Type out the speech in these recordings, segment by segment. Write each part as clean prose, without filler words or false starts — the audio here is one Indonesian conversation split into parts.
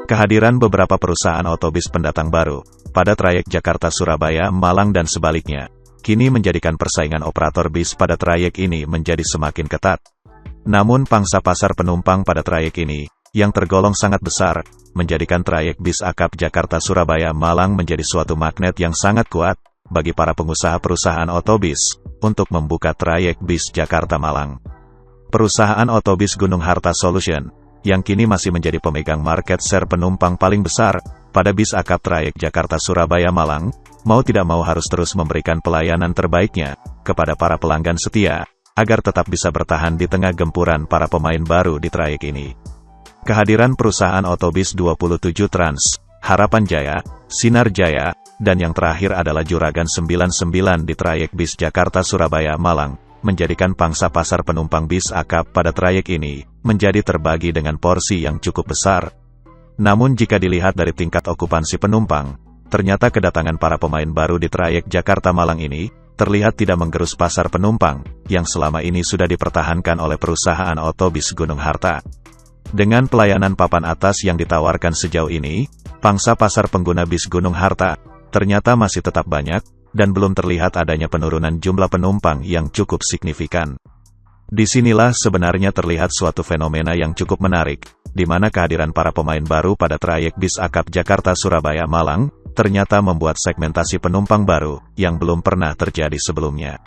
Kehadiran beberapa perusahaan otobus pendatang baru pada trayek Jakarta-Surabaya, Malang dan sebaliknya, kini menjadikan persaingan operator bis pada trayek ini menjadi semakin ketat. Namun pangsa pasar penumpang pada trayek ini, yang tergolong sangat besar, menjadikan trayek bis akap Jakarta-Surabaya-Malang menjadi suatu magnet yang sangat kuat bagi para pengusaha perusahaan otobus untuk membuka trayek bis Jakarta-Malang. Perusahaan otobus Gunung Harta Solution, yang kini masih menjadi pemegang market share penumpang paling besar pada bis akap trayek Jakarta-Surabaya-Malang, mau tidak mau harus terus memberikan pelayanan terbaiknya kepada para pelanggan setia, agar tetap bisa bertahan di tengah gempuran para pemain baru di trayek ini. Kehadiran perusahaan otobus 27 Trans, Harapan Jaya, Sinar Jaya, dan yang terakhir adalah Juragan 99 di trayek bis Jakarta-Surabaya-Malang, menjadikan pangsa pasar penumpang bis akap pada trayek ini menjadi terbagi dengan porsi yang cukup besar. Namun jika dilihat dari tingkat okupansi penumpang, ternyata kedatangan para pemain baru di trayek Jakarta-Malang ini terlihat tidak menggerus pasar penumpang yang selama ini sudah dipertahankan oleh perusahaan otobus Gunung Harta. Dengan pelayanan papan atas yang ditawarkan sejauh ini, pangsa pasar pengguna bis Gunung Harta ternyata masih tetap banyak, dan belum terlihat adanya penurunan jumlah penumpang yang cukup signifikan. Disinilah sebenarnya terlihat suatu fenomena yang cukup menarik, di mana kehadiran para pemain baru pada trayek bis akap Jakarta-Surabaya-Malang, ternyata membuat segmentasi penumpang baru, yang belum pernah terjadi sebelumnya.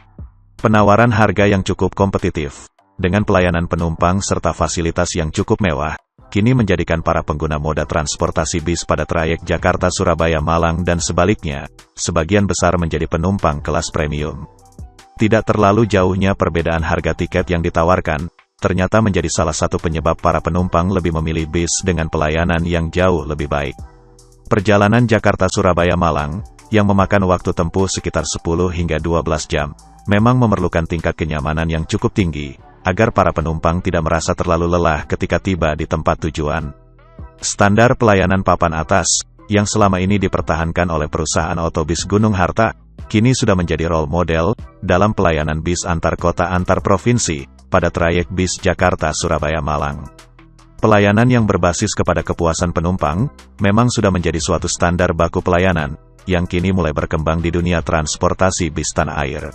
Penawaran harga yang cukup kompetitif, dengan pelayanan penumpang serta fasilitas yang cukup mewah, kini menjadikan para pengguna moda transportasi bis pada trayek Jakarta-Surabaya-Malang dan sebaliknya, sebagian besar menjadi penumpang kelas premium. Tidak terlalu jauhnya perbedaan harga tiket yang ditawarkan, ternyata menjadi salah satu penyebab para penumpang lebih memilih bis dengan pelayanan yang jauh lebih baik. Perjalanan Jakarta-Surabaya-Malang, yang memakan waktu tempuh sekitar 10 hingga 12 jam, memang memerlukan tingkat kenyamanan yang cukup tinggi, agar para penumpang tidak merasa terlalu lelah ketika tiba di tempat tujuan. Standar pelayanan papan atas, yang selama ini dipertahankan oleh perusahaan otobus Gunung Harta, kini sudah menjadi role model dalam pelayanan bis antar kota antar provinsi pada trayek bis Jakarta-Surabaya-Malang. Pelayanan yang berbasis kepada kepuasan penumpang, memang sudah menjadi suatu standar baku pelayanan, yang kini mulai berkembang di dunia transportasi bis tanah air.